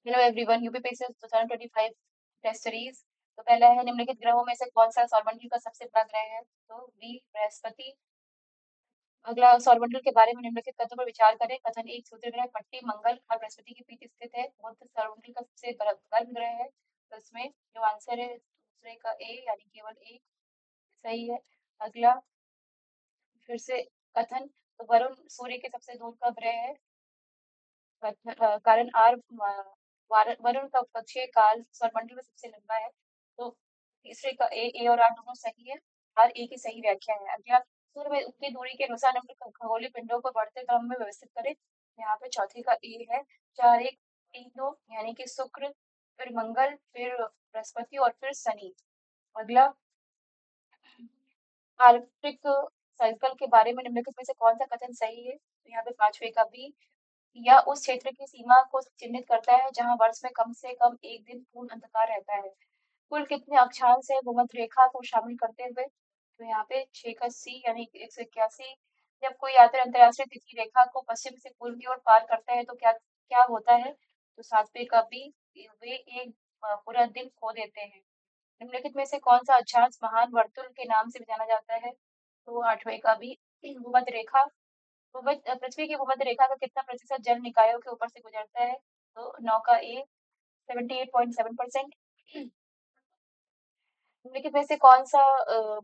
Hello everyone, UPPSC 2025 test series. तो पहला है, निम्नलिखित ग्रहों में से कौन सा सौरमंडल का सबसे बड़ा ग्रह है? तो बी बृहस्पति। अगला, सौरमंडल के बारे में निम्नलिखित कथनों पर विचार करें। कथन एक, सूर्य ग्रह पट्टी मंगल और बृहस्पति के बीच स्थित है। बुध सौरमंडल का सबसे गर्म ग्रह है। तो इसमें जो आंसर है दूसरे का ए, यानी केवल एक सही है। अगला, फिर से कथन, तो वरुण सूर्य के सबसे दूर का ग्रह है। कारण आर वरुण का कक्षीय काल सौरमंडल में सबसे लंबा है। तो तीसरे का ए और आर दोनों सही है। आर ए की सही व्याख्या है। अगला, सूर्य में उनकी दूरी के अनुसार निम्न खगोलीय पिंडों को बढ़ते क्रम में व्यवस्थित करें। यहाँ पे चौथे का ए है। 4 1 3 2, यानी कि शुक्र, फिर मंगल, फिर बृहस्पति और फिर शनि। अगला, आर्कटिक सर्कल के बारे में निम्नलिखित में से कौन सा कथन सही है? तो यहाँ पे पांचवे का बी, या उस क्षेत्र की सीमा को चिन्हित करता है जहां वर्ष में कम से कम एक दिन पूर्ण अंधकार रहता है। कुल कितने अक्षांश है भूमध्य रेखा को शामिल करते हुए? तो यहाँ पे 6 का सी, यानी 181। जब कोई यात्री अंतर्राष्ट्रीय तिथि रेखा को पश्चिम से पूर्व की ओर पार करता है तो क्या क्या होता है? तो 7वें का बी, वे एक पूरा दिन खो देते हैं। निम्नलिखित में से कौन सा अक्षांश महान वर्तुल के नाम से भी जाना जाता है? तो 8वें का बी, भूमध्य रेखा। पृथ्वी की भूमध्य रेखा का कितना प्रतिशत जल निकायों के ऊपर से गुजरता है? तो 9 का ए, 78.7%। निम्नलिखित में से कौन सा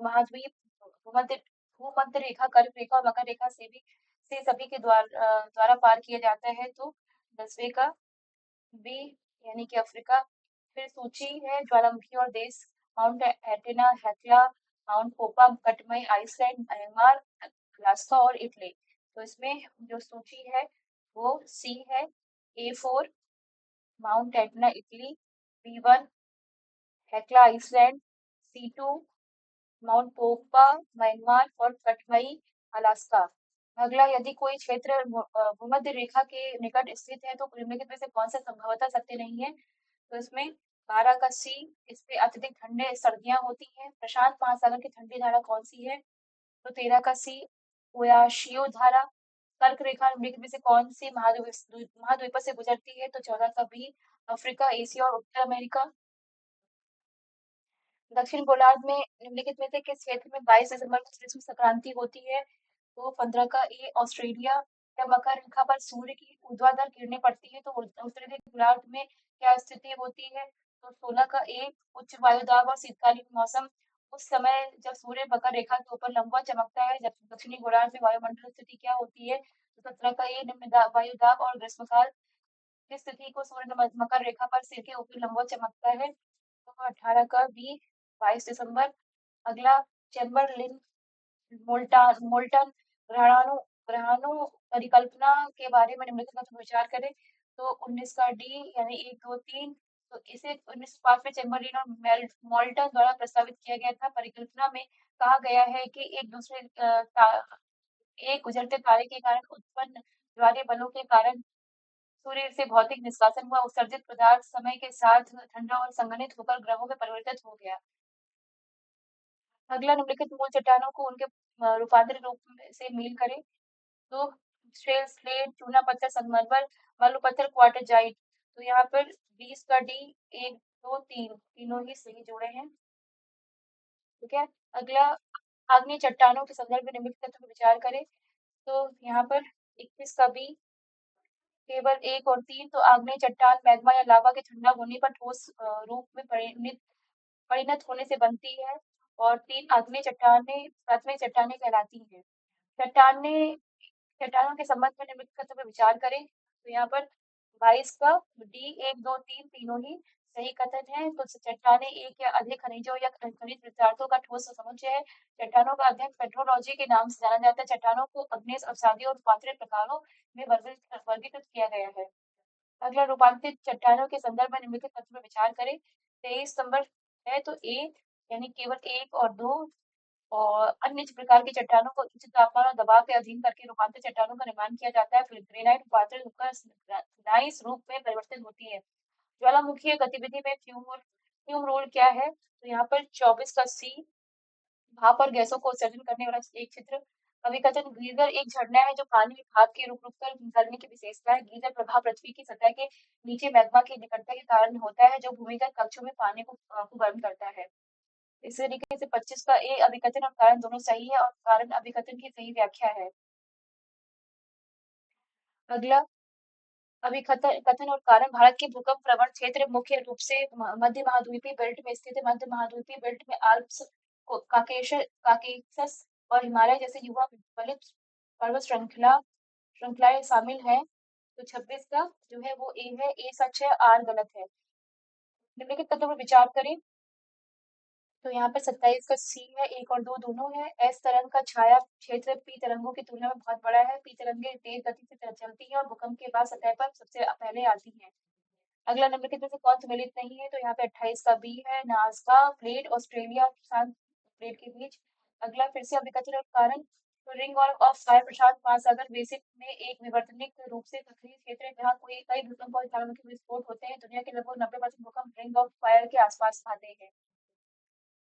महाद्वीप भूमध्य भूमध्य रेखा, कर्क रेखा और मकर रेखा से सभी के द्वारा पार किया जाता है? तो 10वें का बी, यानी कि अफ्रीका। फिर सूची है ज्वालामुखी और देश। Mount Etna, Hekla, mount Popa, Katmai Iceland, Myanmar, Alaska और इटली। तो इसमें जो सूची है वो सी है। A4 mount Etna Italy, B1 Hekla Iceland, C2 mount Popa Myanmar और कटमई अलास्का। अगला, यदि कोई क्षेत्र भूमध्य रेखा के निकट स्थित है तो निम्नलिखित में से कौन सा संभवतः सत्य नहीं है? तो इसमें 12 का सी, इसमें अत्यधिक ठंडे सर्दियां होती हैं। प्रशांत महासागर की ठंडी धारा कौन सी है? तो 13 का सी, ओयाशियो धारा। कर्क रेखा निम्नलिखित में से कौन सी महाद्वीप से गुजरती है? तो 14 का बी, अफ्रीका, एशिया और उत्तर अमेरिका। दक्षिण गोलार्ध में निम्नलिखित में से किस क्षेत्र में 22 दिसंबर को कृष्ण संक्रांति होती है? तो 15 का ए, ऑस्ट्रेलिया। जब मकर रेखा पर सूर्य की ऊर्ध्वाधर किरणें पड़ती है तो उत्तरी गोलार्ध में क्या स्थिति होती है? तो 16 का ए, उच्च वायुदाब और शीतकालीन मौसम। उस समय जब सूर्य मकर रेखा के ऊपर लंबवत चमकता है, जब दक्षिणी गोलार्ध में वायुमंडल स्थिति क्या होती है? तो 17 का ए, निम्न वायुदाब और ग्रीष्मकाल की स्थिति को सूर्य मकर रेखा पर सिर के ऊपर लंबवत चमकता है। तो 18 का बी, 22 दिसंबर। अगला, चैम्बरलिन मोल्टन ग्रहाणु ग्रहाणु परिकल्पना के बारे में निम्नलिखित में विचार करें। तो 19 का डी, यानी 1 2 3। तो इसे 1905 में चैम्बरलिन और मोल्टन द्वारा प्रस्तावित किया गया था। परिकल्पना में कहा गया है कि एक गुजरते तारे के कारण उत्पन्न ज्वारीय बलों के कारण सूर्य से भौतिक निष्कासन हुआ उत्सर्जित पदार्थ समय के साथ ठंडा और संघनित होकर ग्रहों में परिवर्तित हो गया। अगला, निम्नलिखित मूल चट्टानों को उनके रूपांतरित रूप से मेल करें। तो शेल, स्लेट, चूना पत्थर, संगमरमर, बालू पत्थर, क्वार्टजाइट। तो यहाँ पर 20 का डी, 1 2 3 तीनों ही सही जोड़े हैं। ठीक है। अगला, आग्नेय चट्टानों के संदर्भ में निम्नलिखित तथ्यों पर विचार करें। तो यहाँ पर 21 का बी, केवल 1 और 3। तो आग्नेय चट्टान मैग्मा या लावा के ठंडा होने पर ठोस रूप में परिणत होने से बनती है। और 3 आग्नेय चट्टानें प्राथमिक चट्टानें कहलाती हैं। चट्टानें चट्टानों के संबंध में निम्नलिखित कथनों पर विचार करें। तो यहाँ पर 22 का डी, 1 2 3 तीनों ही सही कथन है। तो चट्टानें एक या अधिक खनिजों या खनिज पदार्थों का ठोस समुच्चय है। चट्टानों का अध्ययन पेट्रोलॉजी के नाम से जाना जाता है। चट्टानों को अग्नेय, अवसादी और रूपांतरित प्रकारों में वर्गीकृत किया गया है। अगला, रूपांतरित चट्टानों के संदर्भ में निम्नलिखित तथ्यों पर विचार करें। 23 नंबर है तो ए, यानी केवल 1 और 2। और अन्य प्रकार की चट्टानों को उच्च तापमान और दबाव के अधीन करके रूपांतरित चट्टानों का निर्माण किया जाता है। फिर ग्रेनाइट रूपांतरित होकर ग्नाइस रूप में परिवर्तित होती है। ज्वालामुखीय गतिविधि में फ्यूम रूल क्या है? तो यहाँ पर 24 का सी, भाप और गैसों को उत्सर्जन करने वाला एक चित्र। अभिकथन गीजर एक झरना है जो पानी में भाप के रुक रुक कर निकलने की विशेषता है। गीजर प्रभाव पृथ्वी की सतह के नीचे मैग्मा की निकटता के कारण होता है जो भूमिगत कक्षों में पानी को गर्म करता है। इस तरीके से 25 का ए अभिकथन और कारण दोनों सही है और कारण अभिकथन की सही व्याख्या है। अगला अभिकथन कथन और कारण भारत के भूकंप प्रवण क्षेत्र मुख्य रूप से मध्य महाद्वीपीय बेल्ट में स्थित है। मध्य महाद्वीपीय बेल्ट में आल्प्स काकेशस और हिमालय जैसे युवा वलित पर्वत श्रृंखलाएं शामिल हैं। तो 26 का जो है वो ए है, ए सच है, आर गलत है। निम्नलिखित तथ्यों पर विचार करें। तो यहाँ पर 27 का सी है, एक और दो दोनों है। एस तरंग का छाया क्षेत्र पी तरंगों की तुलना में बहुत बड़ा है। पी तरंगे तेज गति से चलती है और भूकंप के बाद सतह पर सबसे पहले आती है। अगला निम्नलिखित में से कौन सम्मिलित नहीं है? तो यहाँ पे 28 का बी है, नाज़का प्लेट ऑस्ट्रेलिया शांत प्लेट के बीच। अगला फिर से अभिकथन और कारण। तो रिंग और ऑफ फायर प्रशांत महासागर बेसिन में एक विवर्तनिक रूप से सक्रिय क्षेत्र है जहाँ कोई कई भूकंप और ज्वालामुखी विस्फोट होते हैं। दुनिया के लगभग 90% भूकंप रिंग ऑफ फायर के आसपास आते हैं।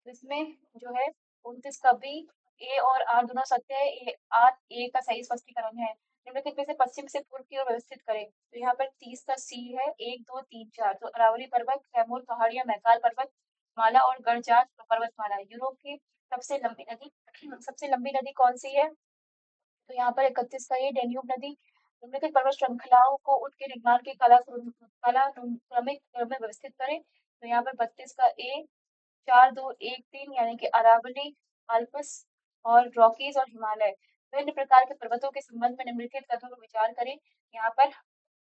तो इसमें जो है 29 का बी, ए और आर दोनों सत्य है। ए आर ए का सही स्पष्टीकरण है। निम्नलिखित में से पश्चिम से पूर्व की ओर व्यवस्थित करें। तो यहाँ पर 30 का सी है, 1 2 3 4। तो अरावली पर्वत, कैमूर पहाड़ियां, मैकाल पर्वत माला और गढ़चार पर्वतमाला। यूरोप की सबसे लंबी नदी सबसे लंबी नदी कौन सी है? तो यहाँ पर 31 का ये डेन्यूब नदी। निम्नलिखित पर्वत श्रृंखलाओं को उनके निर्माण के कालानुक्रमिक क्रम में व्यवस्थित करें। तो यहाँ पर 32 का ए, 4 2 1 3 यानी कि अरावली, आल्प्स और रॉकीज और हिमालय। विभिन्न प्रकार के पर्वतों के संबंध में निम्नलिखित तथ्यों पर विचार करें। यहाँ पर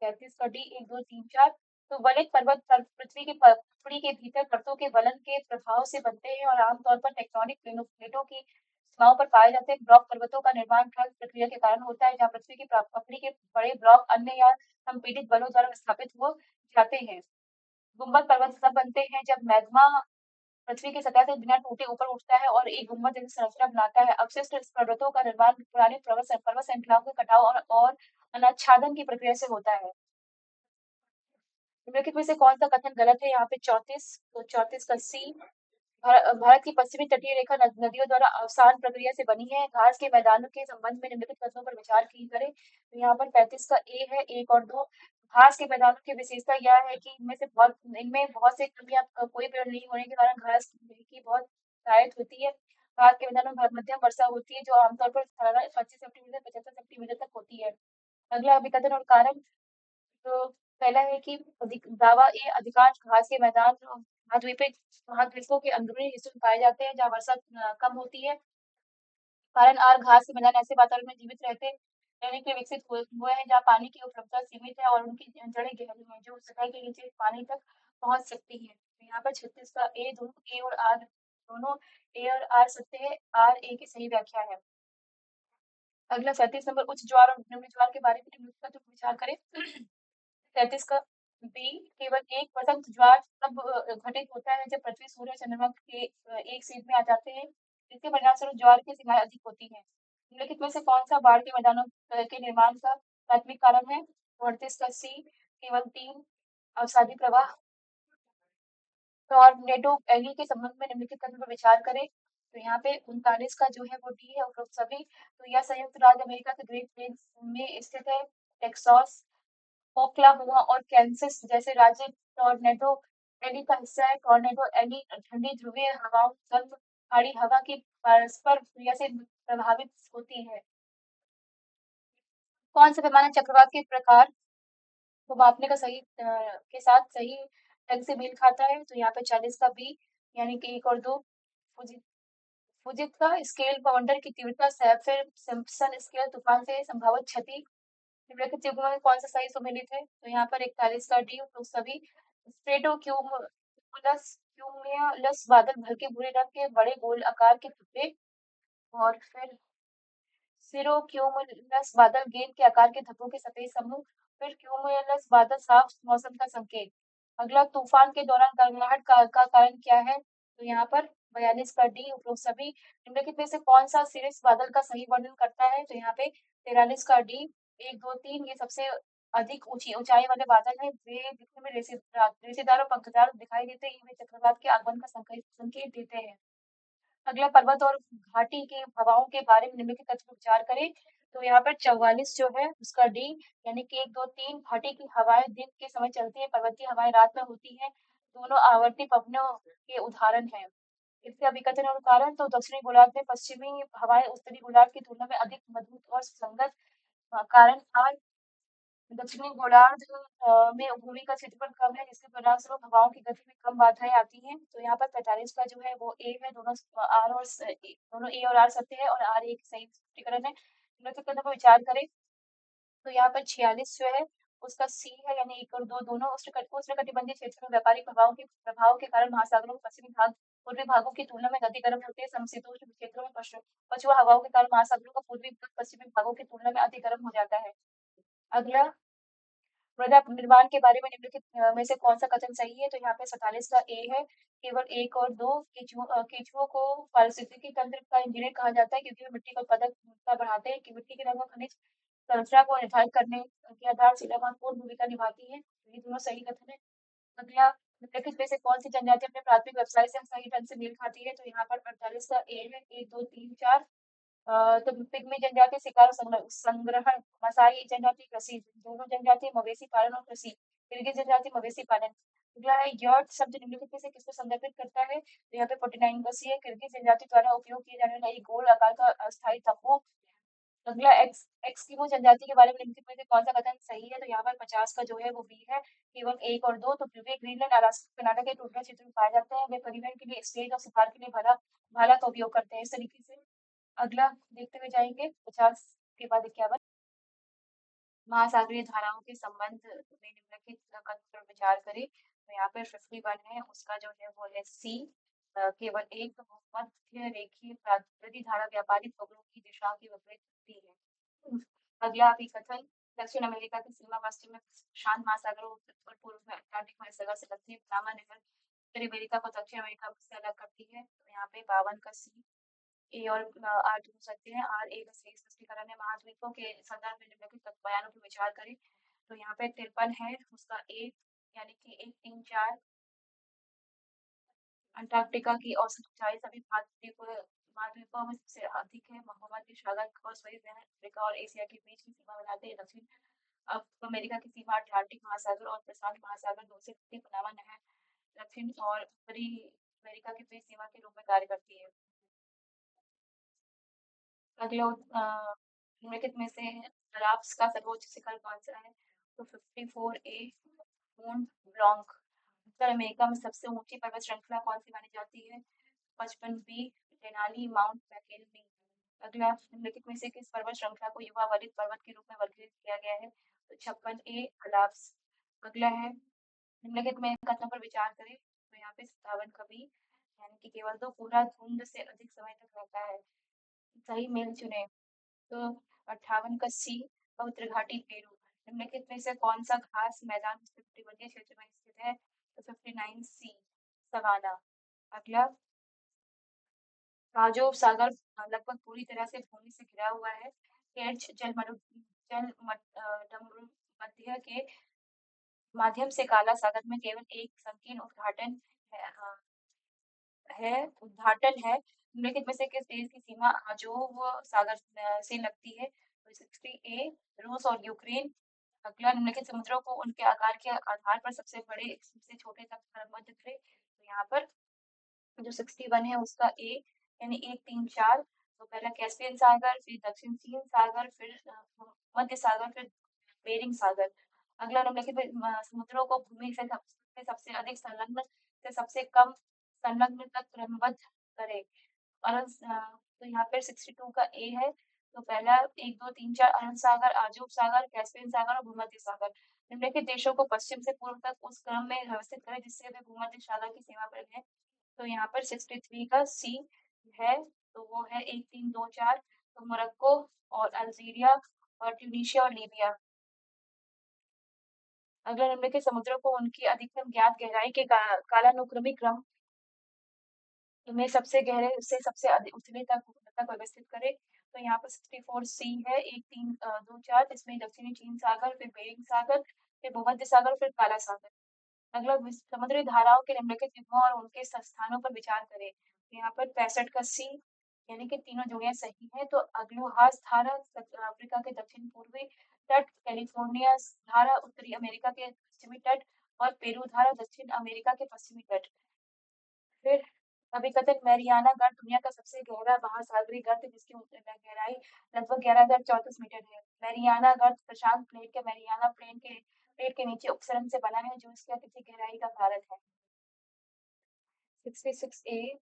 33 का डी, 1 2 3 4। तो वलित पर्वत पृथ्वी की पथड़ी के भीतर परतों के वलन के प्रभाव से बनते हैं और आमतौर पर टेक्टोनिक प्लेटों की सीमाओं पर पाए जाते हैं। ब्लॉक पर्वतों का निर्माण ठोस प्रक्रिया के कारण होता है जहाँ पृथ्वी की पकड़ी के बड़े ब्लॉक अन्य या संपीड़ित बलों द्वारा विस्थापित हो जाते हैं। गुंबद पर्वत तब बनते हैं जब मैग्मा पृथ्वी की सतह से बिना टूटे ऊपर उठता है और एक गुंबद जैसी संरचना बनाता है। अवशिष्ट पर्वतों का निर्माण पुरानी पर्वत श्रृंखलाओं के कटाव और अनाच्छादन की प्रक्रिया से होता है। निम्नलिखित में से कौन सा कथन गलत है? यहाँ पे 34, तो 34 का सी। भारत की पश्चिमी तटीय रेखा नदियों द्वारा अवसान प्रक्रिया से बनी है। घास के मैदानों के संबंध में निम्नलिखित तथ्यों पर विचार की करें। तो यहाँ पर 35 का ए है, 1 और 2। घास के मैदानों की विशेषता यह है कि इनमें बहुत से कभी आप कोई पेड़ नहीं होने के कारण घास की बहुत सहायता होती है। घास के मैदानों में मध्यम वर्षा होती है जो आमतौर पर सालाना 25 सेंटीमीटर 75 सेंटीमीटर तक होती है। अगला अभिकथन और कारण। तो पहला है कि दावा ए अधिकांश घास के मैदान महाद्वीपों के अंदरूनी हिस्सों में पाए जाते हैं जहाँ वर्षा कम होती है। कारण आर घास के मैदान ऐसे वातावरण में जीवित रहने के लिए विकसित हुए हैं जहाँ पानी की उपलब्धता सीमित है और उनकी जड़ें गहरी हैं जो सतह के नीचे पानी तक पहुंच सकती है। तो यहाँ पर 36 का ए, दोनों ए और आर दोनों ए और आर सत्य है, आर ए की सही व्याख्या है। अगला 37 नंबर उच्च ज्वार और निम्न ज्वार के बारे में निम्नलिखित पर विचार करें। 37 का बी, केवल एक वसंत ज्वार तब घटित होता है जब पृथ्वी सूर्य और चंद्रमा के एक सीध में आ जाते हैं। इसके परिणामस्वरूप ज्वार की सीमाएं अधिक होती हैं। निम्नलिखित में से कौन सा बाढ़ के मैदानों के निर्माण का प्राथमिक कारण है? 38 का सी, केवल 3 अवसादी प्रवाह। टॉर्नेडो एली के संबंध में निम्नलिखित कथन पर विचार करें। तो यहाँ पे 39 का जो है वो डी है, उपरोक्त सभी। तो यह संयुक्त राज्य अमेरिका के ग्रेट प्लेन्स में स्थित है। टेक्सास, ओक्लाहोमा और कैंसस जैसे राज्य टॉर्नेडो एली का हिस्सा है। टॉर्नेडो एली ठंडी ध्रुवीय हवाओं गर्म पहाड़ी हवा की परस्पर क्रिया से प्रभावित होती है। कौन सा पैमाना चक्रवात के प्रकार को मापने का के साथ सही ढंग से मेल खाता है? तो यहाँ पे 40 का बी यानी कि 1 और 2। फुजी फुजित का स्केल बवंडर की तीव्रता सैफिर सिम्पसन स्केल तूफान से संभावित क्षति। निम्नलिखित युग्मों में कौन सा सही सम्मिलित है? तो यहाँ पर 41 का डी, उपरोक्त सभी। क्यूमुलस बादल हल्के भूरे रंग के बड़े गोल आकार के धब्बे और फिर सिरोक्यूमुलस बादल गेंद के आकार के धब्बों के सफेद समूह। फिर क्यूमुलस बादल साफ मौसम का संकेत। अगला तूफान के दौरान गर्माहट का कारण क्या है? तो यहाँ पर 42 का डी, उपरोक्त सभी। निम्नलिखित में से कौन सा सिरिस बादल का सही वर्णन करता है? तो यहाँ पे 43 का डी, 1 2 3। ये सबसे अधिक ऊंचाई वाले बादल हैं। वे दिखने में रेसेदार और पंखदार दिखाई देते हैं। वे चक्रवात के आगमन का संकेत देते हैं। अगला पर्वत और घाटी की हवाओं के बारे में निम्नलिखित तथ्य पर विचार करें। तो यहाँ पर 44 जो है उसका डी, यानी कि 1, 2, 3 घाटी की हवाएं दिन के समय चलती है, पर्वतीय हवाएं रात में होती हैं। दोनों आवर्ती पवनों के उदाहरण हैं। इसके अभिकथन और कारण, तो दक्षिणी गोलार्ध में पश्चिमी हवाएं उत्तरी गोलार्ध की तुलना में अधिक मजबूत और संगत। कारण आर, दक्षिणी गोलार्ध में भूमि का क्षेत्रफल कम है, जिसके परिणामस्वरूप हवाओं की गति में कम बाधाएं आती हैं। तो यहाँ पर 45 का जो है वो ए है, दोनों आर और दोनों ए और आर सत्य है और आर एक सही स्पष्टीकरण है। निम्नलिखित कथनों पर विचार करें। तो यहाँ पर 46 जो है उसका सी है, यानी 1 और 2 दोनों उष्णकटिबंधीय क्षेत्र में व्यापारिक प्रभाव के कारण महासागरों के पश्चिमी भाग पूर्वी भागों की तुलना में गति गर्म होते हैं। समशीतोष्ण क्षेत्रों में पछुआ हवाओं के कारण महासागरों का पूर्वी भाग पश्चिमी भागों की तुलना में अति गर्म हो जाता है। अगला, मृदा निर्माण के बारे में निम्नलिखित में से कौन सा कथन सही है? तो यहाँ पे 47 का ए है। केवल 1 और 2 केंचुओं को पारिस्थितिकी तंत्र का इंजीनियर कहा जाता है, क्योंकि वे मिट्टी का उत्पादकता बढ़ाते हैं कि मिट्टी के रंग और खनिज संरचना को निर्धारित करने की आधारशिला महत्वपूर्ण भूमिका निभाती है। ये दोनों सही कथन है। अगला, निम्नलिखित में से कौन सी जनजाति अपने प्राथमिक व्यवसाय से सही ढंग से मेल खाती है? तो यहाँ पर 48 का ए है, 1, 2, 3, 4। तो पिग्मी जनजाति शिकार और संग्रहण, मसाई जनजाति कृषि, दोनों जनजाति मवेशी पालन और कृषि, किर्गिज जनजाति मवेशी पालन। अगला है यर्ट शब्द निम्नलिखित में से किसको संदर्भित करता है? तो यहाँ पे 49 का सी है, किर्गिज जनजाति द्वारा उपयोग किए जाने वाला एक गोल आकार का अस्थायी तंबू। अगला, एक्सकिमो जनजाति के बारे में निम्नलिखित में से कौन सा कथन सही है? तो यहाँ पर 50 का जो है वो बी है, केवल 1 और 2। तो पूर्वी ग्रीनलैंड, अलास्का, कनाडा के टुंड्रा क्षेत्र में पाए जाते हैं। वे परिवहन के लिए स्लेज और शिकार के लिए भाला का उपयोग करते हैं इस तरीके से। अगला देखते हुए जाएंगे 50 के बाद 51, महासागरीय धाराओं के संबंध में निम्नलिखित कथन पर विचार करें। तो यहाँ पे 51 है, उसका जो है वो है सी, केवल एक मध्य रेखीय प्रतिधारा व्यापारिक पवनों की दिशा की विपरीत होती है। अगला अभिकथन, दक्षिण अमेरिका की सीमा पश्चिम में शांत महासागर और उत्तर पूर्व में अटलांटिक महासागर से लगती है। पनामा नहर उत्तरी अमेरिका को दक्षिण अमेरिका से अलग करती है। तो यहाँ पे 52 का सी, ए और आर हो सकते हैं। आर एक सही स्पष्टीकरण है। महाद्वीपों के संदर्भ में निम्नलिखित बयानों पर विचार करें। तो यहाँ पे 53 है, उसका ए, यानी कि 1, 3, 4। अंटार्कटिका की औसत ऊंचाई सभी महाद्वीपों में सबसे अधिक है। भूमध्य सागर और स्वेज नहर अफ्रीका और एशिया के बीच की सीमा बनाते हैं। दक्षिण अमेरिका की सीमा अटलांटिक महासागर और प्रशांत महासागर दो से लगती है। पनामा नहर दक्षिण और उत्तरी अमेरिका के बीच सीमा के रूप में कार्य करती है। अगला, निम्नलिखित में से अल्प्स का सर्वोच्च शिखर कौन सा है? तो 54 ए, मोंट ब्लांक। उत्तर अमेरिका में सबसे ऊंची पर्वत श्रृंखला कौन सी मानी जाती है? 55 बी, डेनाली माउंट मैकेलबी। अगला, निम्नलिखित में से किस पर्वत श्रृंखला को युवा वलित पर्वत के रूप में वर्गीकृत किया गया है? तो 56 ए, अलाप्स। अगला है, निम्नलिखित में कथनों पर विचार करें। तो यहाँ पे 57 का बी, यानी कि केवल दो पूरा धुंध से अधिक समय तक रहता है। सही मेल चुने। तो 58 का सी, पवित्र घाटी पेरू। निम्नलिखित में से कौन सा घास मैदान उष्णकटिबंधीय क्षेत्र में स्थित है? तो 59 सी, सवाना। अगला, राजो सागर लगभग पूरी तरह से भूमि से घिरा हुआ है। केर्च मध्य के माध्यम से काला सागर में केवल एक संकीर्ण उद्घाटन है। निम्नलिखित में से किस देश की सीमा अजोव सागर से लगती है? तो 60 ए, रूस और यूक्रेन। अगला, निम्नलिखित समुद्रों को उनके आकार के आधार पर सबसे बड़े सबसे छोटे तक क्रमबद्ध करें। तो यहाँ पर जो 61 है उसका ए, यानी 1, 3, 4। तो पहला कैस्पियन सागर, फिर दक्षिण चीन सागर, फिर मध्य सागर, फिर बेरिंग सागर। अगला, निम्नलिखित समुद्रों को भूमि से सबसे अधिक संलग्न से सबसे कम संलग्न तक क्रमबद्ध करें। और तो यहाँ पर 62 का ए है। तो पहला 1, 2, 3, 4 अरब सागर, आजूब सागर, कैस्पियन सागर और भूमध्य सागर। निम्नलिखित देशों को पश्चिम से पूर्व तक उस क्रम में व्यवस्थित करें जिससे वे भूमध्य सागर की सीमा पर है। तो यहाँ पर 63 का सी है, तो वो है 1, 3, 2, 4। तो मोरक्को और अल्जीरिया और ट्यूनीशिया और लीबिया। अगला, निम्नलिखित समुद्रों को उनकी अधिकतम ज्ञात गहराई के कालानुक्रमिक क्रम में सबसे गहरे से सबसे उथले तक व्यवस्थित करे। तो यहाँ पर 64 सी है, 1, 3, 2, 4। इसमें दक्षिणी चीन सागर, फिर बेरिंग सागर, फिर भूमध्य सागर, फिर काला सागर। अगला, समुद्री धाराओं के निम्नलिखित युग्मों और उनके स्थानों पर विचार करें। यहाँ पर 65 का सी, यानी कि तीनों जोड़ियां सही हैं। तो अग्लोहास धारा अफ्रीका के दक्षिण पूर्वी तट, कैलिफोर्निया धारा उत्तरी अमेरिका के पश्चिमी तट और पेरू धारा दक्षिण अमेरिका के पश्चिमी तट। फिर अभिकथित मैरियाना गर्त दुनिया का सबसे गहरा महासागरीय गर्त, जिसकी गहराई लगभग 11,034 मीटर है। मैरियाना गर्त प्रशांत प्लेट के नीचे उपसरण से बना है, जो इसकी अत्यधिक गहराई का कारक है। 66A,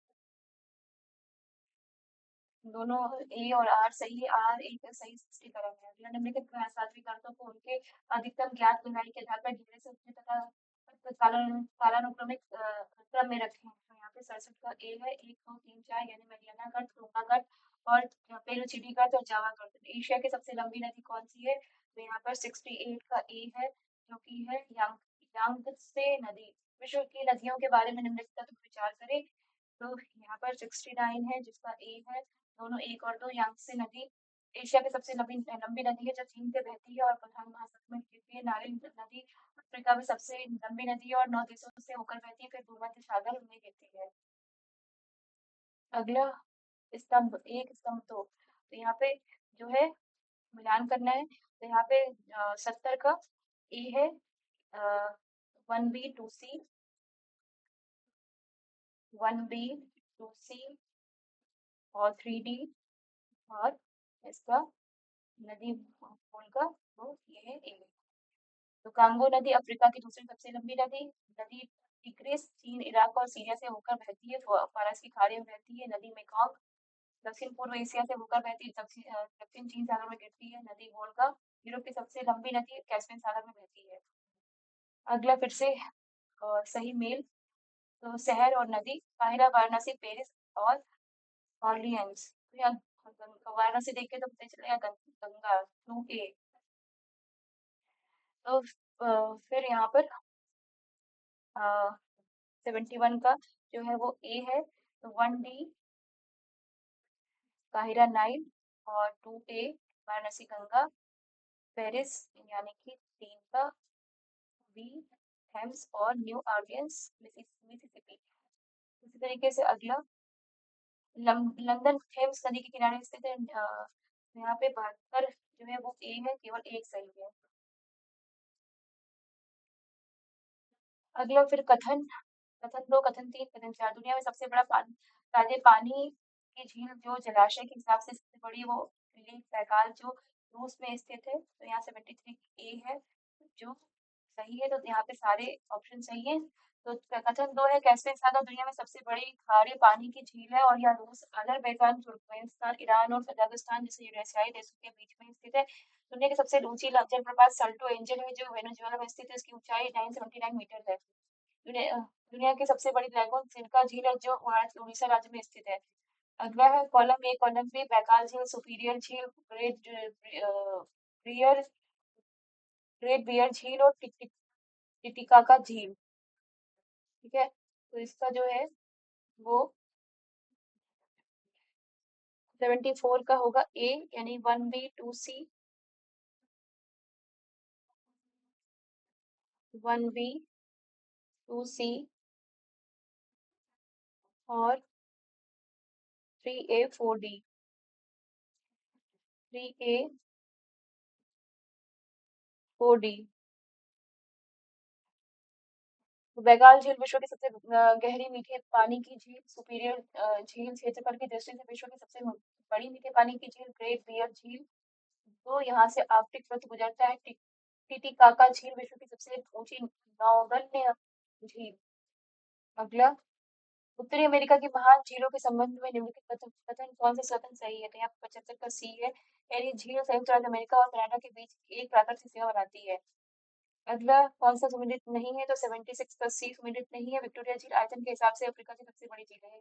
दोनों ए और आर सही है। आर एक सही सृष्टि कारक है। अगला निम्नलिखित सातवीं कारकों को उनके अधिकतम ज्ञात गहराई के आधार पर गहरे से उच्च तथा कालानुक्रमिक क्रम में रखें। तो यहाँ पे 67 का ए है, 1 2 3 4, यानी मैरियाना गर्त, क्रोमा गर्त और पेरुचिडी गर्त और जावा गर्त। एशिया की सबसे लंबी नदी कौन सी है? तो यहाँ पर 68 का ए है, जो कि है यांगत्से नदी। विश्व की नदियों के बारे में निम्नलिखित तत्व विचार करें। तो यहाँ पर 69 है, जिसका ए है। दोनों एक और दो। यांगत्से नदी एशिया की सबसे लंबी लंबी नदी है, जो चीन से बहती है और प्रधान महासागर में गिरती है। नाइल नदी अफ्रीका में सबसे लंबी नदी है और 9 देशों से होकर बहती है, फिर भूमध्य सागर में गिरती है। अगला स्तंभ एक, स्तंभ दो। तो यहाँ पे जो है मिलान करना है। तो यहाँ पे 70 का ए है, 1B2C, 1B2C और 3D, और इसका नदी मूल का वो ये है ए। तो कांगो नदी अफ्रीका की दूसरी सबसे लंबी नदी नदी टिग्रिस चीन, इराक और सीरिया से होकर बहती है, फारस की खाड़ी में बहती है। नदी मेकॉन्ग दक्षिण पूर्व एशिया से होकर बहती है, दक्षिण चीन सागर में गिरती है। नदी वोल्गा यूरोप की सबसे लंबी नदी कैस्पियन सागर में बहती है। अगला फिर से सही मेल। तो शहर और नदी काहिरा, वाराणसी, पेरिस और ऑर्लियंस। तो यहाँ वाराणसी देख के तो पता चलेगा गंगा 2A। तो फिर यहाँ पर 71 का जो है वो ए है। तो 1D काहिरा नाइल और 2A वाराणसी गंगा, पेरिस यानी कि 3 का बी थेम्स और न्यू ऑर्लियंस मिसिसिपी। इसी तरीके से अगला लंदन थेम्स नदी के किनारे स्थित है। यहाँ पे 72 जो है वो ए है, केवल एक सही है। अगला फिर कथन कथन दो, कथन तीन, कथन चार। दुनिया में सबसे बड़ा ताजे पानी की झील जो जलाशय के हिसाब से सबसे बड़ी, वो लेक बैकाल जो रूस में स्थित है। तो यहाँ 73 ए है, जो सही है। तो यहाँ पे सारे ऑप्शन सही है। तो कथन दो है, कैस्पियन सागर दुनिया में सबसे बड़ी खारे पानी की झील है और यह रूस, अजरबैजान, तुर्कमेनिस्तान, ईरान और कजाकिस्तान जैसे यूरेशियाई देशों के बीच में स्थित है। दुनिया की सबसे ऊंची जलप्रपात साल्टो एंजल है, जो वेनेजुएला में स्थित है। इसकी ऊंचाई 979 मीटर है। दुनिया की सबसे बड़ी लैगून चिल्का झील है, जो भारत के उड़ीसा राज्य में स्थित है। अगला है column A, column B, Baikal झील, सुपीरियर झील, बियर ग्रेट बियर झील और टिटिकाका झील। ठीक है, तो इसका जो है वो 74 का होगा ए, यानी 1B2C, 1B2C और 3A4D, 3A4D। बैगाल झील विश्व की सबसे गहरी मीठे पानी की झील। सुपीरियर झील क्षेत्रफल की दृष्टि से विश्व की सबसे बड़ी मीठे पानी की झील। ग्रेट बियर झील, तो यहाँ से आर्कटिक वृत्त गुजरता है। टिटिकाका झील विश्व की सबसे ऊंची नौगन्य झील। अगला, उत्तरी अमेरिका की महान झीलों के संबंध में निम्नलिखित कथन कौन सा कथन सही है? तो यहाँ 75 का सी है, यानी झील संयुक्त राज्य अमेरिका और कनाडा के बीच एक प्राकृतिक सीमा बनाती है। अगला कौन सा सम्मिलित नहीं है? तो 76 का सी सम्मिलित नहीं है। विक्टोरिया झील आयतन के हिसाब से अफ्रीका की सबसे बड़ी झील है,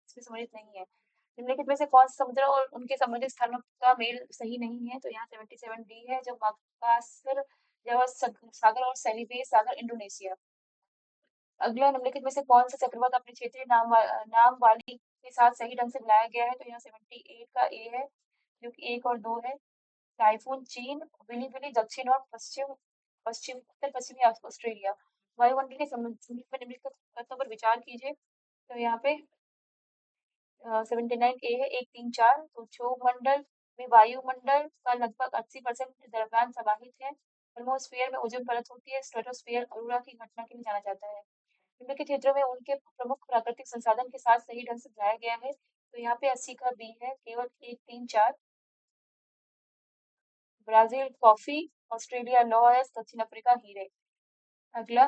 इसमें सम्मिलित नहीं है। निम्नलिखित में से कौन सा समुद्र और उनके संबंधित स्थानों का मेल सही नहीं है? तो यहाँ 77 डी है, जो मकासर, जावा सागर और सेलिबेस सागर इंडोनेशिया। अगला, निम्नलिखित में से कौन सा चक्रवात अपने क्षेत्रीय नाम वाली के साथ सही ढंग से मिलाया गया है? तो यहाँ 78 का ए है, जो कि 1 और 2 है। टाइफून चीन, विली विली दक्षिण और उत्तर पश्चिमी ऑस्ट्रेलिया। वायुमंडल के संबंध में निम्नलिखित तथ्यों पर विचार कीजिए। तो यहाँ पे 79 ए है 134। तो क्षोभ मंडल में वायुमंडल का लगभग 80% द्रव्यमान समाहित है। थर्मोस्फीयर में ओजोन परत होती है। स्ट्रेटोस्फीयर अरोरा की घटना के लिए जाना जाता है। निम्नलिखित क्षेत्रों में उनके प्रमुख प्राकृतिक संसाधन के साथ सही ढंग से समझाया गया है। तो यहाँ पे 80 का बी है केवल 134। ब्राजील कॉफी, ऑस्ट्रेलिया लॉयस, दक्षिण अफ्रीका हीरे। अगला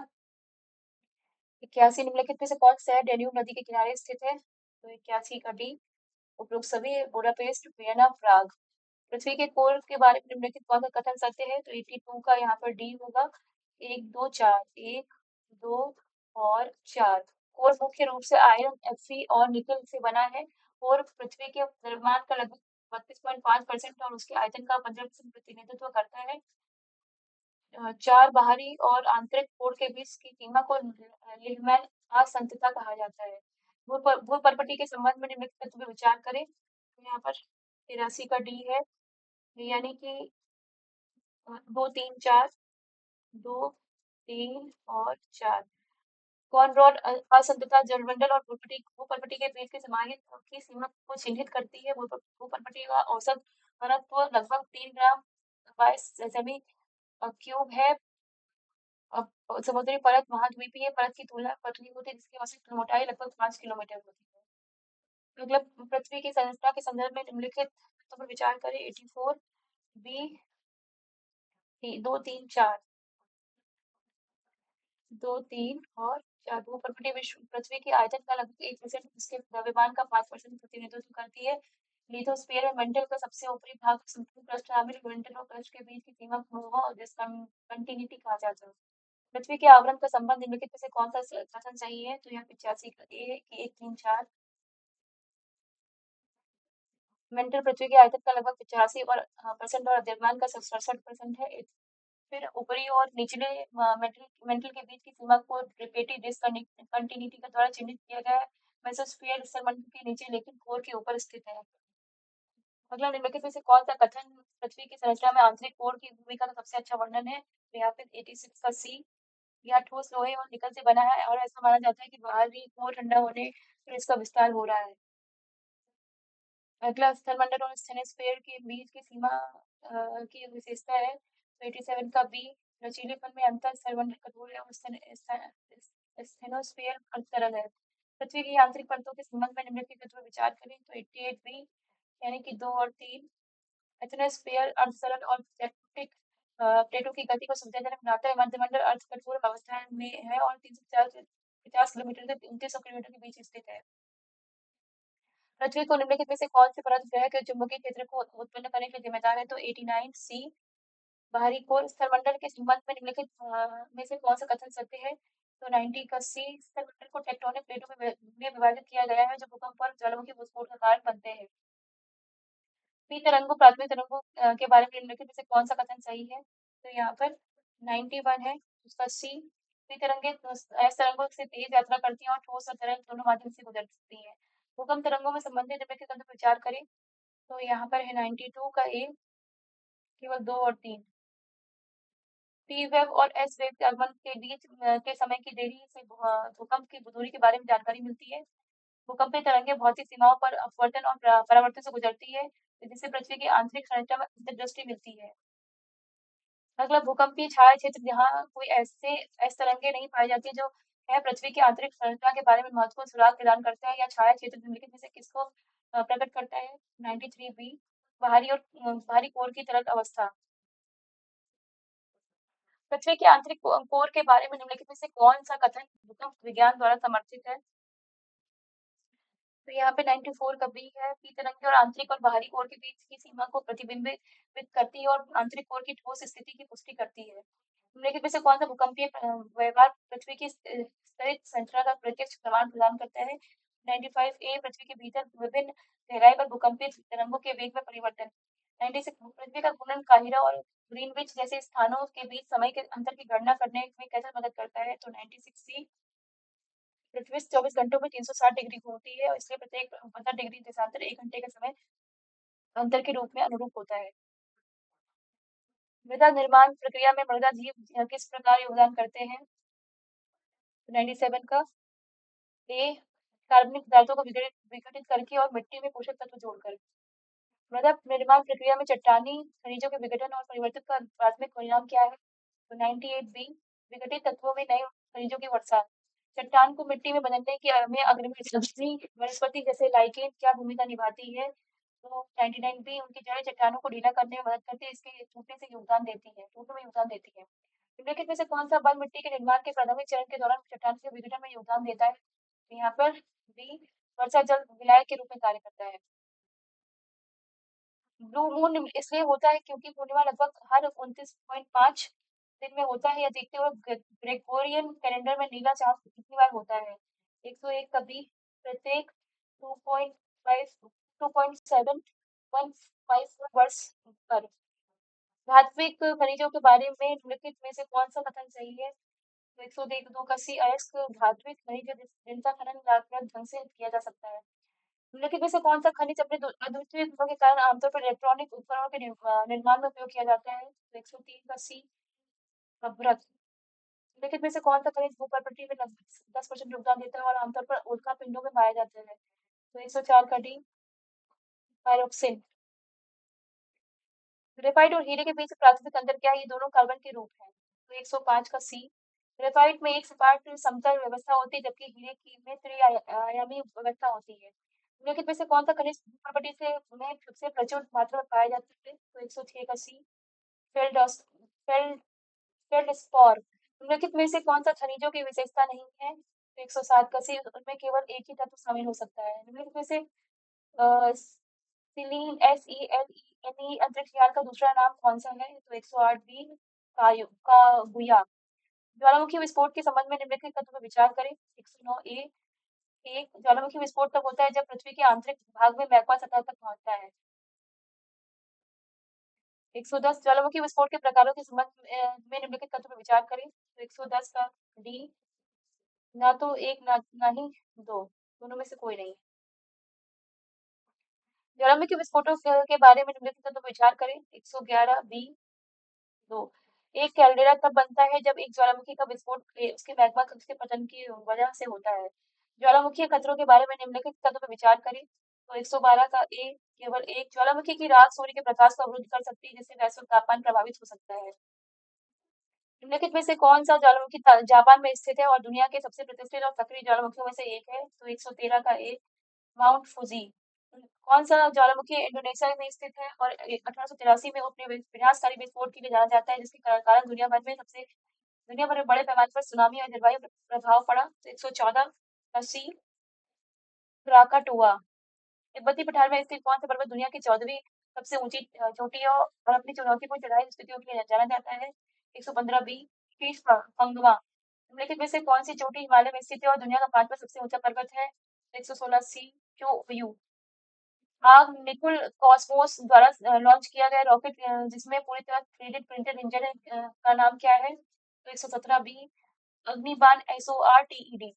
81 निम्नलिखित में से कौन सा शहर डेन्यूब नदी के किनारे स्थित है? तो 81 का डी उपरोक्त सभी बुडापेस्ट, वियना, प्राग। पृथ्वी के कोर के बारे में निम्नलिखित कौन सा कथन सत्य है? तो 82 का यहाँ पर डी होगा। 1 2 4, 1 2 और 4। कोर मुख्य रूप से आयरन, Fe और निकल से बना है। कोर पृथ्वी के द्रव्यमान का लगभग 32.5% और उसके आयतन का 15% प्रतिनिधित्व करता है। 4 बाहरी और आंतरिक कोर के बीच की सीमा को लिहमैन असंतता कहा जाता है। भूपर्पटी के संबंध में निम्नलिखित तत्व पे विचार करें। तो यहाँ पर 83 का डी है, यानी कि 2 3 4, 2 3 और 4। कॉनरॉड असंतुलता जलमंडल और भूपर्पटी के बीच के समाहित की सीमा को चिन्हित करती है। भूपर्पटी का औसत घनत्व लगभग 3 ग्राम बाय सेमी क्यूब है। समुद्री परत महाद्वीपीय परत की तुलना में पतली होती है, जिसकी औसत मोटाई लगभग 5 किलोमीटर होती है। मतलब पृथ्वी की संरचना के संदर्भ में निम्नलिखित पर विचार करें। 84 बी 2 3 4, 2 3 और 4। भूपर्पटी विश्व पृथ्वी की आयतन का लगभग 1%, इसके द्रव्यमान का 5% प्रतिनिधित्व करती है। लिथोस्फीयर में मंडल का सबसे ऊपरी भाग संपूर्ण पृष्ठ शामिल मंडल और पृष्ठ के बीच की सीमा को होगा और जिसका कंटिन्यूटी कहा जाता है। पृथ्वी के आवरण का संबंध निम्नलिखित में से कौन सा कथन सही है? तो यहाँ 85 का ए 1 3 4। मेंटल पृथ्वी के आयतन का लगभग 85 और परसेंट और द्रव्यमान का 67% है। फिर ऊपरी और निचले मेंटल मेंटल के बीच की सीमा को रिपेटिव डिसकंटिन्यूटी के द्वारा चिन्हित किया गया है। मेसोस्फीयर स्थलमंडल के नीचे लेकिन कोर के ऊपर स्थित है। अगला निम्नलिखित में से कौन सा कथन पृथ्वी की संरचना में आंतरिक कोर की भूमिका का सबसे अच्छा वर्णन है? तो यहाँ पे 86 का सी। यह ठोस लोहे और निकल से बना है और ऐसा माना जाता है कि बाहरी कोर ठंडा होने पर इसका विस्तार हो रहा है। अगला स्थलमंडल और स्टेनोस्फेयर के बीच की सीमा की विशेषता है। तो 87 का बी लचीलेपन में अंतर, स्थलमंडल कठोर है और स्टेनोस्फेयर तरल है। पृथ्वी की आंतरिक परतों के संबंध में निम्नलिखित तत्व पर विचार करें। तो 88 बी, यानी कि 2 और 3। एथनोस्फेयर अर्ध सरल और टेक्टोनिक प्लेटों की गति को सुविधाजनक बनाता है। मध्यमंडल अर्ध कठोर अवस्था में है और 350 किलोमीटर से 2900 किलोमीटर के बीच स्थित है। पृथ्वी को निम्नलिखित में से कौन सी परत ग्रह के चुंबकीय क्षेत्र को उत्पन्न करने के लिए जिम्मेदार है? तो 89 सी। बाहरी कोर स्थलमंडल के संबंध में निम्नलिखित में से कौन सा कथन सत्य है? तो 90 का सी। स्थलमंडल को टेक्टोनिक प्लेटों में विभाजित किया गया है जो भूकंप और ज्वालामुखी विस्फोट का कारण बनते हैं। पी तरंगों प्राथमिक तरंगों के बारे में निम्नलिखित में से कौन सा कथन सही है? तो यहाँ पर 91 है, उसका सी। पी तरंगे एस तरंगों से तेज यात्रा करती हैं और ठोस और तरल दोनों माध्यम से गुजरती हैं। भूकंप तरंगों में संबंधित निम्नलिखित तथ्य पर विचार करें। तो यहाँ पर है 92 का ए, केवल 2 और 3। टी वेव और एस वेव के आगमन के बीच के समय की देरी से भूकंप की दूरी के बारे में जानकारी मिलती है। भूकंपीय तरंगें भौतिक सीमाओं पर अपवर्तन और परावर्तन से गुजरती है, जिससे पृथ्वी की आंतरिक संरचना में अंतर्दृष्टि मिलती है। अगला भूकंपीय छाया क्षेत्र, जहाँ कोई ऐसे तरंगे नहीं पाई जाती जो है पृथ्वी की आंतरिक संरचना के बारे में महत्वपूर्ण सुराग प्रदान करता है। या छाया क्षेत्र निम्नलिखित में से किसको प्रकट करता है? 93 बी, बाहरी कोर की तरल अवस्था। पृथ्वी के आंतरिक कोर के बारे में निम्नलिखित में से कौन सा कथन भूकंप विज्ञान द्वारा समर्थित है? तो यहाँ पे 94 का बी है। पी तरंगे और आंतरिक और बाहरी कोर के बीच की सीमा को प्रतिबिंबित करती है और आंतरिक कोर की ठोस स्थिति की पुष्टि करती है। निम्नलिखित में से कौन सा भूकंपीय व्यवहार पृथ्वी की स्तरित संरचना का प्रत्यक्ष प्रमाण प्रदान करता है? 95 ए, पृथ्वी के भीतर विभिन्न गहराई पर भूकंपीय तरंगों के वेग में परिवर्तन। 96 पृथ्वी का घूर्णन काहिरा और ग्रीनविच जैसे स्थानों के बीच समय के अंतर की गणना करने में कैसे मदद करता है? तो 96 सी। पृथ्वी 24 घंटों में 360 डिग्री घूमती है और इसलिए प्रत्येक 15 डिग्री देशांतर 1 घंटे का समय अंतर के रूप में अनुरूप होता है। मृदा निर्माण प्रक्रिया में मृदा जीव किस प्रकार योगदान करते हैं? 97 का ए, कार्बनिक पदार्थों को विघटित करके और मिट्टी में पोषक तत्व जोड़कर। मृदा निर्माण प्रक्रिया में चट्टानी खनिजों के विघटन और परिवर्तन का प्राथमिक परिणाम क्या है? तो 98 बी, विघटित तत्वों में नए खनिजों की वर्षा। चट्टान को मिट्टी में बदलने की में अग्रणी सब्जी वनस्पति जैसे लाइकेन क्या भूमिका निभाती है? तो 99 बी, उनकी जड़ें चट्टानों को ढीला करने में मदद करती है, इसके टूटने से योगदान देती है टूटने में योगदान देती है। निम्नलिखित में से कौन सा बल मिट्टी के निर्माण के प्राथमिक चरण के दौरान चट्टान के विघटन में योगदान देता है? तो यहाँ पर बी, वर्षा जल विलायक के रूप में कार्य करता है। ब्लू मून इसलिए होता है क्योंकि पूर्णिमा लगभग हर 29.5 दिन में होता है। यह देखते हुए ग्रेगोरियन कैलेंडर में नीला चांद कितनी बार होता है? 101 कभी, प्रत्येक 2.5 2.715 वर्ष पर। धात्विक खनिजों के बारे में निम्नलिखित में से कौन सा कथन सही है? तो 102 का सी, अयस्क धात्विक खनिज जिनका खनन लाभप्रद ढंग से किया जा सकता है। निम्नलिखित में से कौन सा खनिज अपने अद्वितीय गुणों के कारण आमतौर पर इलेक्ट्रॉनिक उपकरणों के निर्माण में उपयोग किया जाता है? तो 103 का सी, अभ्रक। निम्नलिखित में से कौन सा खनिज भूप्रकृति में लगभग 10% योगदान देता है और आमतौर पर उल्का पिंडों में पाया जाता है? तो 104 का डी, पायरोक्सिन। ग्रेफाइट और हीरे के बीच प्राथमिक अंतर क्या है? ये दोनों कार्बन के रूप हैं। तो 105 का सी, ग्रेफाइट में एक सपाट समतल व्यवस्था होती है जबकि हीरे की में त्रिआयामी व्यवस्था होती है। निम्नलिखित में से कौन सा खनिज प्रॉपर्टी से में सबसे प्रचुर मात्रा में पाया जाता है? तो 106 का सी, फेल्डस फेल्ड फेल्डस्पॉर। निम्नलिखित में से कौन सा खनिजों की विशेषता नहीं है? तो 107 का सी, उनमें केवल एक ही तत्व शामिल हो सकता है। निम्नलिखित में से सिलीन SeLeNe अंतरिक्ष यान का दूसरा नाम कौन सा है? तो 108 बी, कागुया। ज्वालामुखी विस्फोट के संबंध में निम्नलिखित तत्व पर विचार करें। 109 ए, एक ज्वालामुखी विस्फोट तब होता है जब पृथ्वी के आंतरिक भाग में मैग्मा सतह तक पहुंचता है। 110 ज्वालामुखी विस्फोट के प्रकारों के संबंध में निम्नलिखित तत्व पर विचार करें। तो 110 का डी, ना तो एक ना ही दो, दोनों में से कोई नहीं। ज्वालामुखी विस्फोटों के बारे में निम्नलिखित तत्व पर विचार करें। 111 बी, दो। एक कैल्डेरा तब बनता है जब एक ज्वालामुखी का विस्फोट उसके मैग्मा के पतन की वजह से होता है। ज्वालामुखी खतरों के बारे में निम्नलिखित तत्व पर विचार करें। तो 112 का ए, केवल एक ज्वालामुखी की राख सूर्य के प्रकाश का अवरुद्ध कर सकती है जिससे वैश्विक तापमान प्रभावित हो सकता है। निम्नलिखित में से कौन सा ज्वालामुखी जापान में स्थित है और दुनिया के सबसे प्रतिष्ठित और सक्रिय ज्वालामुखियों में से एक है? तो 113 का ए, माउंट फुजी। कौन सा ज्वालामुखी इंडोनेशिया में स्थित है और 1883 में अपने विनाशकारी विस्फोट के लिए जाना जाता है जिसके कारण दुनिया भर में बड़े पैमाने पर सुनामी और जलवायु प्रभाव पड़ा? तो 114 का सी, क्राकाटुआ। तिब्बती पठार में स्थित कौन सा पर्वत दुनिया की 14वीं सबसे ऊंची चोटी है और अपनी चुनौतीपूर्ण चढ़ाई स्थितियों के लिए जाना जाता है? 115 बी, शीश पंगवा। निम्नलिखित में से कौन सी चोटी हिमालय में स्थित है और दुनिया का 5वां सबसे ऊंचा पर्वत है? 116 सी, चोयू। निकुल कॉस्मोस द्वारा लॉन्च किया गया रॉकेट जिसमें पूरी तरह 3D प्रिंटेड इंजन है, का नाम क्या है? तो 117 बी, अग्निबाण SORTED।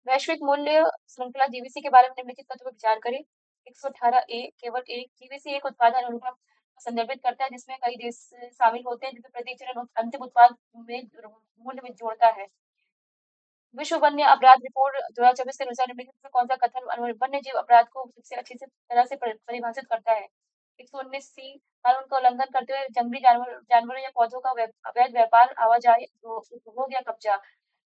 वैश्विक मूल्य श्रृंखला जीवीसी के बारे में निम्नलिखित तत्व पर विचार करें। 118 ए, केवल एक जीवीसी एक उत्पादन अनुक्रम संदर्भित करता है जिसमें कई देश शामिल होते हैं जिसमें प्रत्येक चरण अंतिम उत्पाद में मूल्य में जोड़ता है। विश्व वन्य अपराध रिपोर्ट 2024 के अनुसार निम्नलिखित में कौन सा कथन वन्य जीव अपराध को सबसे अच्छी तरह से परिभाषित करता है? 119 सी, कानून का उल्लंघन करते हुए जंगली जानवरों या पौधों का अवैध व्यापार, आवाजाही, उपभोग या कब्जा।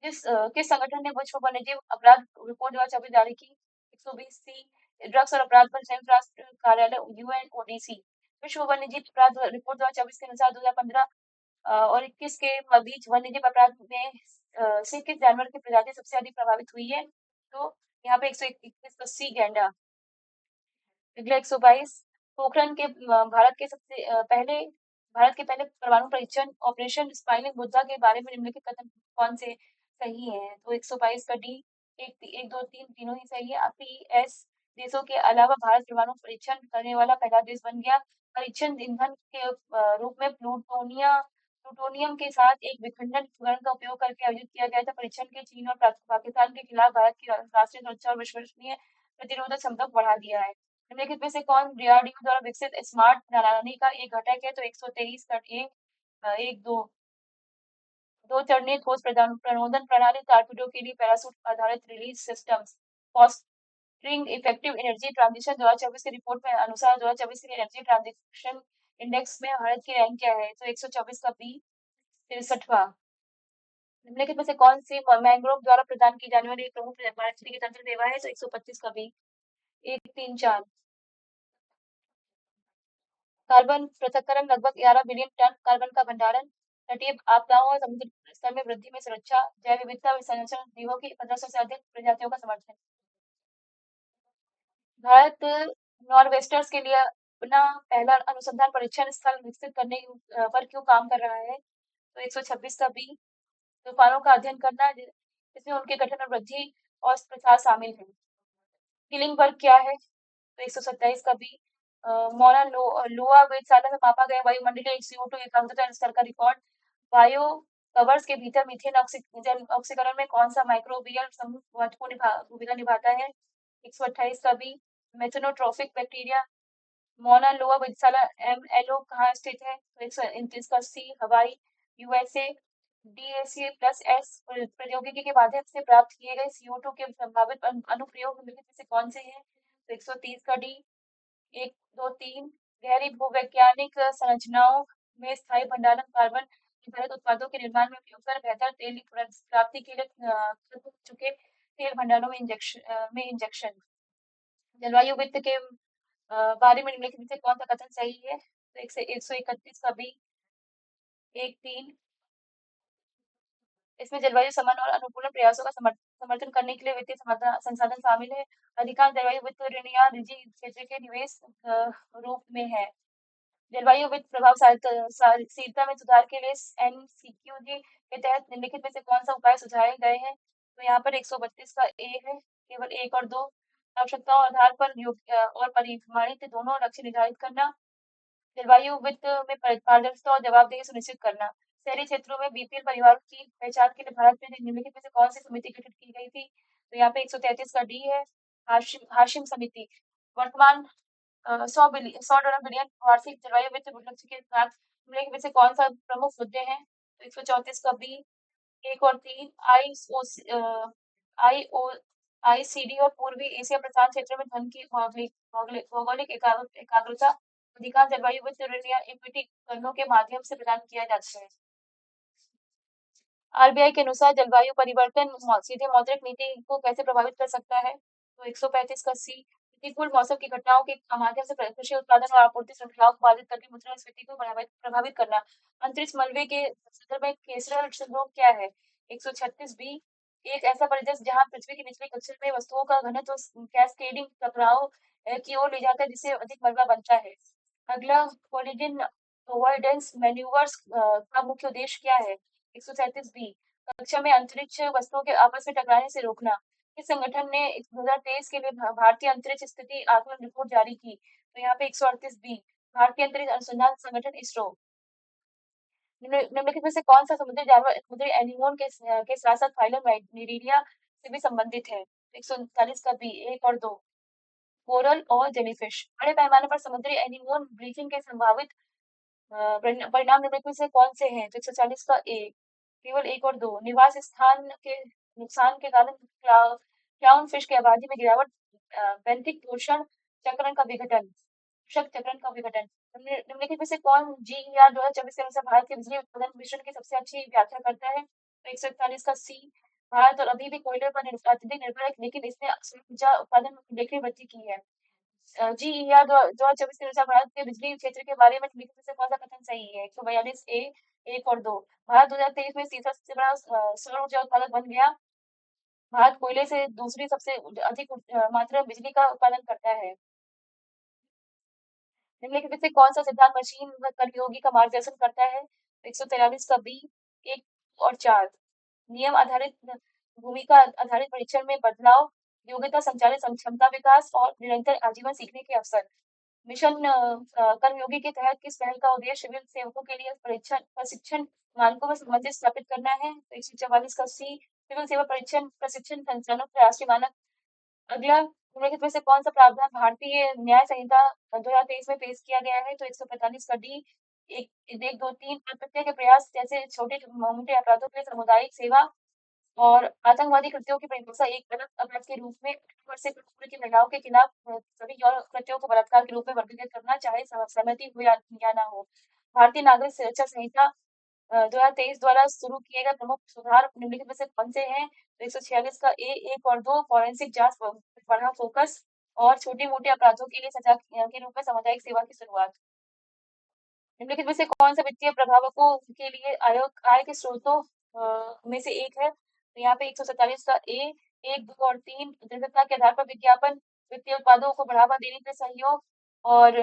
किस संगठन ने विश्व वन्यजीव अपराध रिपोर्ट 2024 जारी की? 120 सी, ड्रग्स और अपराध पर संयुक्त राष्ट्र कार्यालय UNODC। विश्व वन्यजीव अपराध रिपोर्ट 2024 के अनुसार 2015 और 21 के बीच वन्यजीव अपराध में से किस जानवर की प्रजाति सबसे अधिक प्रभावित हुई है? तो यहाँ पे 121 का सी, गैंडा। अगला 122, पोखरण के भारत के पहले परमाणु परीक्षण ऑपरेशन स्माइलिंग बुद्धा के बारे में निम्नलिखित कथन कौन से सही है? तो 122 का डी, एक दो तीन तीनों ही सही है। PS देशों के अलावा भारत परमाणु परीक्षण करने वाला पहला देश बन गया। परीक्षण ईंधन के रूप में प्लूटोनियम के साथ एक विखंडन उपकरण का उपयोग करके आयोजित किया गया था। परीक्षण के चीन और पाकिस्तान के खिलाफ भारत की राष्ट्रीय सुरक्षा और विश्वसनीय प्रतिरोधक क्षमता को बढ़ा दिया है। निम्नलिखित में से कौन DRDO द्वारा विकसित स्मार्ट प्रणाली का एक घटक है? तो 123 का ए, एक दो 2 चरणीय ठोस प्रणोदन प्रणाली टारपीडो के लिए पैराशूट आधारित release systems. Fostering effective energy transition 2024 की रिपोर्ट में अनुसार 2024 के एनर्जी ट्रांजिशन इंडेक्स में भारत की रैंक क्या है? तो 124 का बी 63वां। निम्नलिखित में से कौन सी मैंग्रोव द्वारा प्रदान की जाने वाली एक प्रमुख पारिस्थितिकी तंत्र सेवा है? तो 125 का बी 134। कार्बन पृथक्करण लगभग 11 बिलियन टन कार्बन का भंडारण, तटीय आपदाओं और समुद्र स्तर में वृद्धि में सुरक्षा, जैव विविधता संरक्षण, जीवों की 1500 से अधिक प्रजातियों का समर्थन। भारत नॉर्वेस्टर्स के लिए अपना पहला अनुसंधान परीक्षण स्थल विकसित करने पर क्यों काम कर रहा है? तो 126 का बी तूफानों का अध्ययन करना, जिसमें उनके गठन और वृद्धि और प्रसार शामिल है। हीलिंग वर्क क्या है? तो 127 का बी मोना लोआ वेधशाला में मापा गया वायुमंडलीय CO2 एकाग्रता स्तर का रिकॉर्ड। वायु कवर्स के भीतर मीथेन ऑक्सीकरण में कौन सा माइक्रोबियल समूह महत्वपूर्ण भूमिका निभाता है? 128 का बी मेथनोट्रोफिक बैक्टीरिया। मोना लोआ वेधशाला MLO कहाँ स्थित है? तो 129 का सी हवाई USA। DAC+S प्रौद्योगिकी के माध्यम से प्राप्त किए गए CO2 के संभावित अनुप्रयोग निम्नलिखित में से कौन से हैं? तो 130 का डी 1 2 3 गहरी भूवैज्ञानिक संरचनाओं में स्थायी भंडारण कार्बन आधारित उत्पादों के निर्माण में उपयोग कर बेहतर तेल की प्राप्ति के लिए खत्म हो चुके तेल भंडारों में इंजेक्शन। जलवायु वित्त के बारे में निम्नलिखित में से कौन सा कथन सही है? तो 131 का बी 1 3। इसमें जलवायु समान और अनुकूलन प्रयासों का समर्थन करने के लिए वित्तीय संसाधन शामिल है। अधिकांश जलवायु वित्त ऋण या निजी क्षेत्र के निवेश रूप में है। जलवायु वित्त प्रभावशीलता में सुधार के लिए NCQG के तहत निम्नलिखित में से कौन सा उपाय सुझाए गए हैं? तो यहाँ पर 132 का ए है, केवल 1 और 2। आवश्यकताओं आधार पर योग्य और परिमाणित दोनों लक्ष्य निर्धारित करना। जलवायु वित्त में पारदर्शिता और जवाबदेही सुनिश्चित करना। शहरी क्षेत्रों में BPL परिवारों की पहचान के लिए भारत में निम्नलिखित में से कौन सी समिति गठित की गई थी? तो यहाँ पे 133 का डी है, हाशिम समिति। वर्तमान $100 बिलियन वार्षिक जलवायु वित्त लक्ष्य के साथ निम्नलिखित में से कौन सा प्रमुख मुद्दे हैं? तो 134 का बी 1 और 3 ICD और पूर्वी एशिया प्रशांत क्षेत्र में धन की भौगोलिक एकाग्रता अधिकांश जलवायु वित्त ऋण या इक्विटी उपकरणों के माध्यम से प्रदान किया जाता है। RBI के अनुसार जलवायु परिवर्तन सीधे मौद्रिक नीति को कैसे प्रभावित कर सकता है? तो 135 का सी प्रतिकूल मौसम की घटनाओं के माध्यम से कृषि उत्पादन और आपूर्ति श्रृंखलाओं को बाधित करके मुद्रास्फीति को प्रभावित करना। अंतरिक्ष मलबे के संदर्भ में केसरल सिंड्रोम क्या है? 136 बी एक ऐसा परिदृश्य जहां पृथ्वी की निचली कक्षा में वस्तुओं का घनत्व कैस्केडिंग टकराव की ओर ले जाता है, जिससे अधिक मलबा बनता है। अगला कोलिजन अवॉइडेंस मैन्यूवर्स का मुख्य उद्देश्य क्या है? 137 बी कक्षा में अंतरिक्ष वस्तुओं के आपस में टकराने से रोकना। इस संगठन ने 2023 के लिए भारतीय अंतरिक्ष स्थिति आकलन रिपोर्ट जारी की। तो यहाँ पे 138 बी भारतीय अंतरिक्ष अनुसंधान संगठन इसरो। निम्नलिखित में से कौन सा समुद्री जानवर समुद्री एनीमोन के साथ साथ फाइलम निरीरिया से भी संबंधित है? 139 का बी 1 और 2 कोरल और जेलीफिश। बड़े पैमाने पर समुद्री एनीमोन ब्लीचिंग के संभावित परिणाम निम्नलिखित में से कौन से हैं? तो 140 का ए केवल 1 और 2 निवास स्थान के नुकसान के कारण क्लाउन फिश की आबादी में गिरावट, बेंथिक पोषण चक्रण का विघटन, पोषक चक्रण का विघटन। निम्नलिखित में से कौन GER 2024 के अनुसार भारत के बिजली उत्पादन मिश्रण की सबसे अच्छी व्याख्या करता है? तो 141 का सी भारत और अभी भी कोयले पर अत्यधिक निर्भर है, लेकिन इसने ऊर्जा उत्पादन में उल्लेखनीय वृद्धि की है। GER 2024 के अनुसार भारत के बिजली क्षेत्र के बारे में निम्नलिखित में से कौन सा कथन सही है? 142 ए 1 और 2 भारत 2023 में तीसरा सबसे बड़ा सौर ऊर्जा उत्पादक बन गया। भारत कोयले से दूसरी सबसे अधिक मात्रा में बिजली का उत्पादन करता है। निम्नलिखित में से कौन सा सिद्धांत मशीन व कर्मयोगी का मार्गदर्शन करता है? 143 का बी 1 और 4 नियम आधारित भूमिका आधारित परीक्षण में बदलाव, योग्यता संचालित क्षमता विकास और निरंतर आजीवन सीखने के अवसर। मिशन कर्मयोगी के तहत किस पहल का उद्देश्य सिविल सेवकों के लिए प्रशिक्षण मानकों में सामंजस्य स्थापित करना है? तो 144 का सी सिविल सेवा परीक्षण प्रशिक्षण संचालन राष्ट्रीय मानक। अगला निम्नलिखित में से कौन सा प्रावधान भारतीय न्याय संहिता 2023 में पेश किया गया है? तो 145 का डी एक 1, 2, 3 आत्महत्या के प्रयास जैसे छोटे-मोटे अपराधों के सामुदायिक सेवा और आतंकवादी कृत्यों की परिभाषा एक अलग अपराध के रूप में अक्टूबर से अक्टूबर की महिलाओं के खिलाफ सभी यौन कृत्यों को बलात्कार के रूप में वर्गीकृत करना, चाहे सहमति हो या ना हो। भारतीय नागरिक सुरक्षा संहिता 2023 द्वारा शुरू किए गए प्रमुख सुधार निम्नलिखित में से कौन से हैं? तो 146 का ए 1 और 2 फॉरेंसिक जांच बढ़ा फोकस और छोटे-मोटे अपराधों के लिए सजा के रूप में सामुदायिक सेवा की शुरुआत। निम्नलिखित में से कौन सा वित्तीय प्रभावकों के लिए आयोग आय के स्रोतों में से एक है? तो यहाँ पे 147 का ए 1, 2 और 3 दृढ़ता के आधार पर विज्ञापन, वित्तीय उत्पादों को बढ़ावा देने के सहयोग और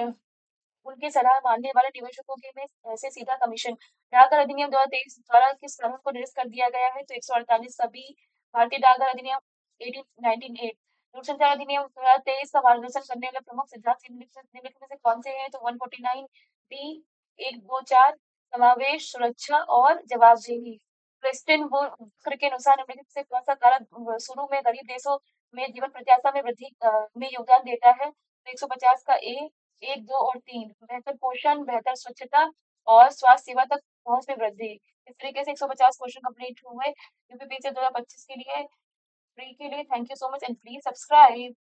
उनकी सलाह मानने वाले निवेशकों के में से सीधा कमीशन। डाकघर अधिनियम 2023 द्वारा किस कानून को निरस्त कर दिया गया है? तो 148 का बी भारतीय डाकघर अधिनियम 1908। दूरसंचार अधिनियम 2023 का मार्गदर्शन करने वाले प्रमुख सिद्धांत निम्नलिखित में से कौन से हैं? तो 149 डी 1, 2, 4 समावेश, सुरक्षा और जवाबदेही। क्रिस्टिन वक्र के अनुसार निम्नलिखित से कौन सा कारक शुरू में गरीब देशों में जीवन प्रत्याशा में वृद्धि में योगदान देता है? तो 150 का ए 1, 2 और 3 बेहतर पोषण, बेहतर स्वच्छता और स्वास्थ्य सेवा तक पहुँच में वृद्धि। इस तरीके से 150 क्वेश्चन कंप्लीट हुए यूपीपीएससी 2025 के लिए। फ्री के लिए thank you so much and please subscribe.